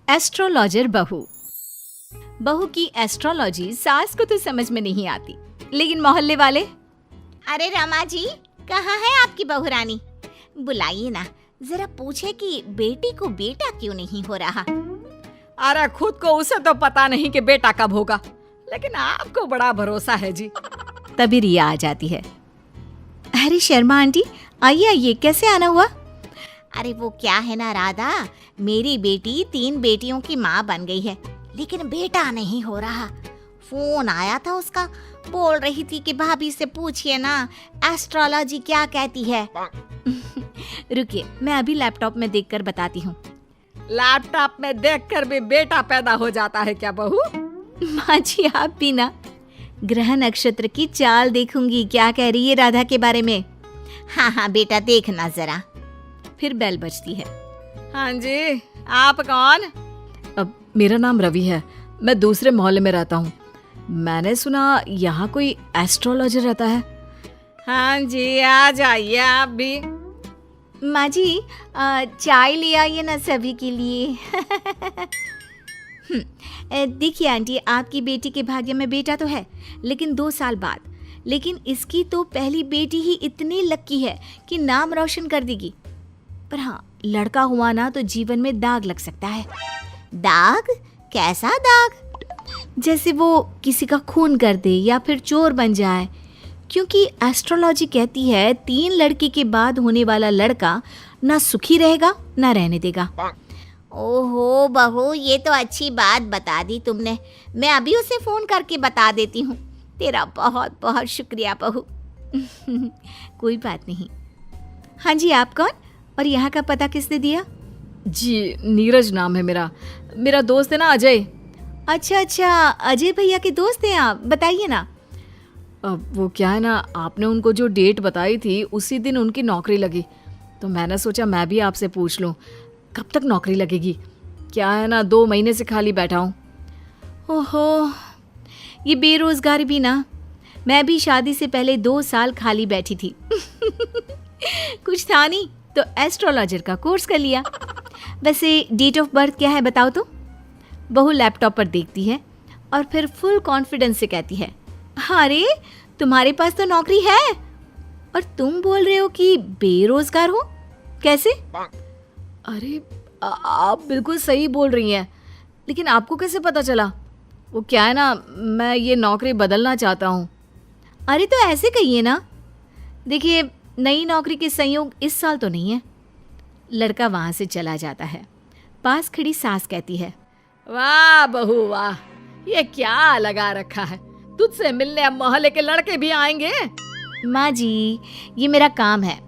Astrologer बहू। बहू की एस्ट्रोलॉजी सास को तो समझ में नहीं आती, लेकिन मोहल्ले वाले, अरे रमा जी, कहाँ है आपकी बहू रानी? बुलाइए ना, जरा पूछे कि बेटी को बेटा क्यों नहीं हो रहा। अरे खुद को उसे तो पता नहीं कि बेटा कब होगा, लेकिन आपको बड़ा भरोसा है जी। तभी रिया आ जाती है। अरे शर्मा आंटी, आइए आइए, कैसे आना हुआ? अरे वो क्या है ना राधा, मेरी बेटी 3 बेटियों की माँ बन गई है, लेकिन बेटा नहीं हो रहा। फोन आया था उसका, बोल रही थी कि भाभी से पूछिए ना एस्ट्रोलॉजी क्या कहती है। रुकिए, मैं अभी लैपटॉप में देखकर बताती हूँ। लैपटॉप में देखकर भी बेटा पैदा हो जाता है क्या बहू? माँ जी, आप भी ना। ग्रह नक्षत्र की चाल देखूंगी, क्या कह रही है राधा के बारे में। हाँ हाँ बेटा, देखना जरा। फिर बेल बजती है। हाँ जी, आप कौन? अब मेरा नाम रवि है, मैं दूसरे मोहल्ले में रहता हूँ। मैंने सुना यहाँ कोई एस्ट्रोलॉजर रहता है। हाँ जी, आ जाइए आप भी। माँ जी, चाय ले आइए ना सभी के लिए। देखिए आंटी, आपकी बेटी के भाग्य में बेटा तो है, लेकिन 2 साल बाद। लेकिन इसकी तो पहली बेटी ही इतनी लकी है कि नाम रोशन कर देगी। पर हाँ, लड़का हुआ ना तो जीवन में दाग लग सकता है। दाग? कैसा दाग? जैसे वो किसी का खून कर दे या फिर चोर बन जाए, क्योंकि एस्ट्रोलॉजी कहती है 3 लड़की के बाद होने वाला लड़का ना सुखी रहेगा ना रहने देगा। ओहो बहू, ये तो अच्छी बात बता दी तुमने। मैं अभी उसे फोन करके बता देती हूँ। तेरा बहुत बहुत शुक्रिया बहू। कोई बात नहीं। हाँ जी, आप कौन और यहाँ का पता किसने दिया? जी, नीरज नाम है मेरा दोस्त है ना अजय। अच्छा अच्छा, अजय भैया के दोस्त हैं आप, बताइए ना। अब वो क्या है ना, आपने उनको जो डेट बताई थी उसी दिन उनकी नौकरी लगी, तो मैंने सोचा मैं भी आपसे पूछ लूँ कब तक नौकरी लगेगी। क्या है ना, 2 महीने से खाली बैठा हूँ। ओहो, ये बेरोजगारी भी ना। मैं भी शादी से पहले 2 साल खाली बैठी थी। कुछ था नहीं तो एस्ट्रोलॉजर का कोर्स कर लिया। वैसे डेट ऑफ बर्थ क्या है बताओ तो? बहू लैपटॉप पर देखती है और फिर फुल कॉन्फिडेंस से कहती है, अरे तुम्हारे पास तो नौकरी है और तुम बोल रहे हो कि बेरोजगार हो, कैसे? अरे आप बिल्कुल सही बोल रही हैं, लेकिन आपको कैसे पता चला? वो क्या है ना, मैं ये नौकरी बदलना चाहता हूँ। अरे तो ऐसे कहिए ना। देखिए, नई नौकरी के संयोग इस साल तो नहीं है। लड़का वहाँ से चला जाता है। पास खड़ी सास कहती है, वाह बहू वाह, ये क्या लगा रखा है, तुझसे मिलने अब मोहल्ले के लड़के भी आएंगे। माँ जी, ये मेरा काम है।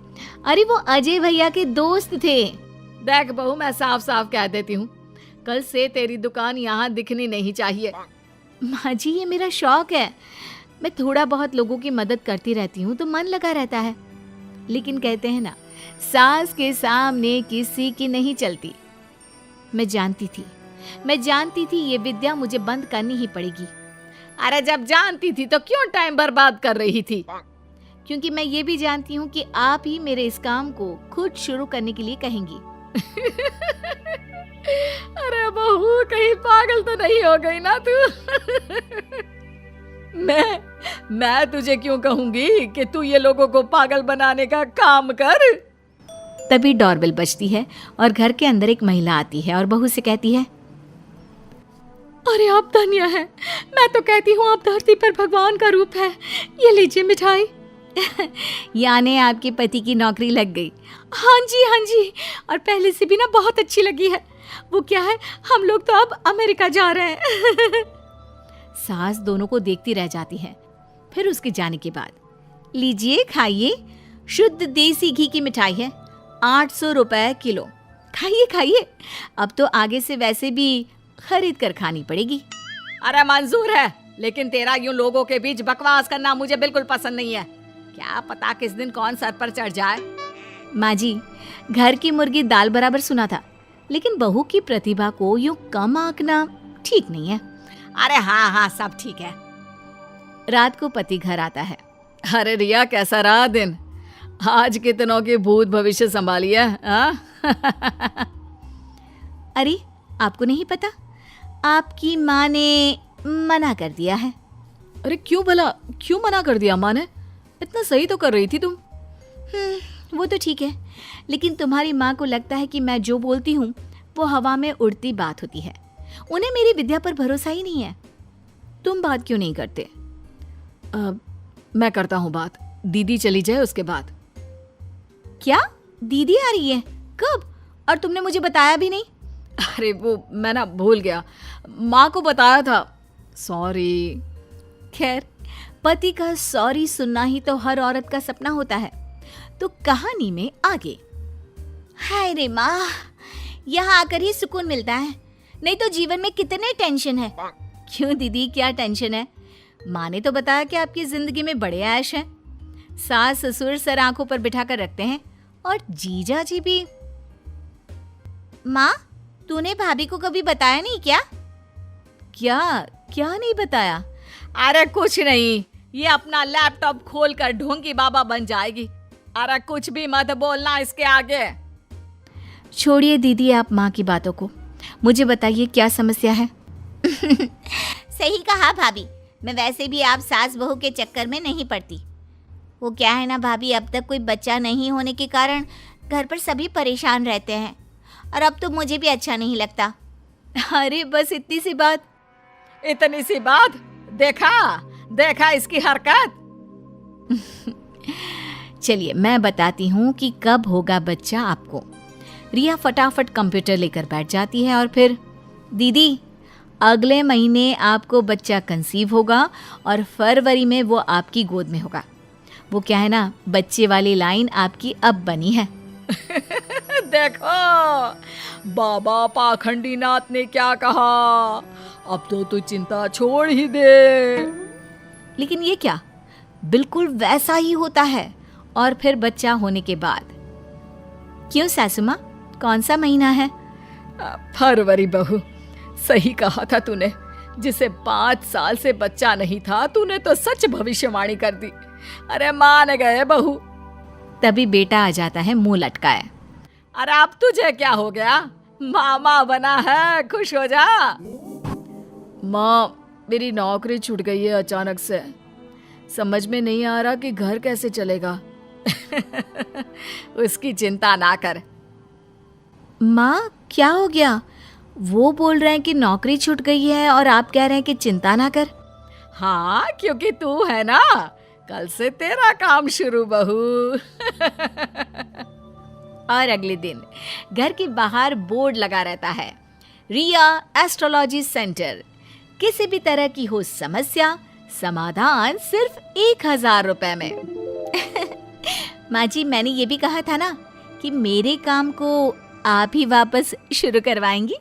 अरे वो अजय भैया के दोस्त थे। देख बहू, मैं साफ साफ कह देती हूँ, कल से तेरी दुकान यहाँ दिखनी नहीं चाहिए। माँ जी, ये मेरा शौक है। मैं थोड़ा बहुत लोगों की मदद करती रहती हूँ तो मन लगा रहता है। लेकिन कहते हैं ना, सास के सामने किसी की नहीं चलती। मैं जानती थी ये विद्या मुझे बंद करनी ही पड़ेगी। अरे जब जानती थी तो क्यों टाइम बर्बाद कर रही थी? क्योंकि मैं ये भी जानती हूँ कि आप ही मेरे इस काम को खुद शुरू करने के लिए कहेंगी। अरे बहू, कहीं पागल तो नहीं हो गई ना तू? मैं तुझे क्यों कहूंगी कि तू ये लोगों को पागल बनाने का काम कर। तभी डोरबेल बजती है और घर के अंदर एक महिला आती है और बहू से कहती है, अरे आप धन्य है, मैं तो कहती हूँ आप धरती पर भगवान का रूप है। ये लीजिए मिठाई। यानी आपके पति की नौकरी लग गई? हाँ जी, और पहले से भी ना बहुत अच्छी लगी है। वो क्या है, हम लोग तो अब अमेरिका जा रहे हैं। सास दोनों को देखती रह जाती है। फिर उसके जाने के बाद, लीजिए खाइए, शुद्ध देसी घी की मिठाई है, 800 रुपए किलो। खाइए खाइए, अब तो आगे से वैसे भी खरीद कर खानी पड़ेगी। अरे मंजूर है, लेकिन तेरा यूं लोगों के बीच बकवास करना मुझे बिल्कुल पसंद नहीं है। क्या पता किस दिन कौन सर पर चढ़ जाए। माँ जी, घर की मुर्गी दाल बराबर सुना था, लेकिन बहू की प्रतिभा को यूं कम आंकना ठीक नहीं है। अरे हाँ, सब ठीक है। रात को पति घर आता है। अरे रिया, कैसा रहा दिन? आज कितनों के भूत भविष्य संभाली है। अरे आपको नहीं पता? आपकी माँ ने मना कर दिया है। अरे क्यों भला, क्यों मना कर दिया माँ ने? इतना सही तो कर रही थी तुम। वो तो ठीक है, लेकिन तुम्हारी माँ को लगता है कि मैं जो बोलती हूँ वो हवा में उड़ती बात होती है। उन्हें मेरी विद्या पर भरोसा ही नहीं है। तुम बात क्यों नहीं करते? मैं करता हूँ बात, दीदी चली जाए उसके बाद। क्या दीदी आ रही है? कब? और तुमने मुझे बताया भी नहीं। अरे वो मैं ना भूल गया, माँ को बताया था, सॉरी। खैर, पति का सॉरी सुनना ही तो हर औरत का सपना होता है। तो कहानी में आगे। हाय रे माँ, यहाँ आकर ही सुकून मिलता है, नहीं तो जीवन में कितने टेंशन है। क्यों दीदी, क्या टेंशन है? माँ ने तो बताया कि आपकी जिंदगी में बड़े ऐश हैं। सास ससुर सर आंखों पर बिठा कर रखते हैं, और जीजा जी भी। माँ, तूने भाभी को कभी बताया नहीं क्या? क्या क्या नहीं बताया? अरे कुछ नहीं, ये अपना लैपटॉप खोलकर ढोंगी बाबा बन जाएगी। अरे कुछ भी मत बोलना इसके आगे। छोड़िए दीदी आप माँ की बातों को, मुझे बताइए क्या समस्या है? सही कहा भाभी, मैं वैसे भी आप सास बहू के चक्कर में नहीं पड़ती। वो क्या है ना भाभी, अब तक कोई बच्चा नहीं होने के कारण घर पर सभी परेशान रहते हैं, और अब तो मुझे भी अच्छा नहीं लगता। अरे बस इतनी सी बात। इतनी सी बात? देखा इसकी हरकत। चलिए मैं बताती हूँ कि कब होगा बच्चा आपको। रिया फटाफट कंप्यूटर लेकर बैठ जाती है और फिर, दीदी अगले महीने आपको बच्चा कंसीव होगा और फरवरी में वो आपकी गोद में होगा। वो क्या है ना, बच्चे वाली लाइन आपकी अब बनी है। देखो बाबा पाखंडी नाथ ने क्या कहा, अब तो तू चिंता छोड़ ही दे। लेकिन ये क्या, बिल्कुल वैसा ही होता है। और फिर बच्चा होने के बाद। क्यों सासू माँ, कौन सा महीना है? फरवरी बहू, सही कहा था तूने। जिसे 5 साल से बच्चा नहीं था, तूने तो सच भविष्यवाणी कर दी। अरे मान गए बहू। तभी बेटा आ जाता है मुंह लटकाए। अरे अब तुझे क्या हो गया, मामा बना है, खुश हो जा। माँ, मेरी नौकरी छूट गई है अचानक से, समझ में नहीं आ रहा कि घर कैसे चलेगा। उसकी चिंता ना कर। माँ क्या हो गया? वो बोल रहे हैं कि नौकरी छूट गई है और आप कह रहे हैं कि चिंता ना कर। हाँ, क्योंकि तू है ना, कल से तेरा काम शुरू बहू। और अगले दिन घर के बाहर बोर्ड लगा रहता है, रिया एस्ट्रोलॉजी सेंटर। किसी भी तरह की हो समस्या, समाधान सिर्फ 1000 रुपए में। माँ जी, मैंने ये भी कहा था ना कि मेरे काम को आप ही वापस शुरू करवाएंगी।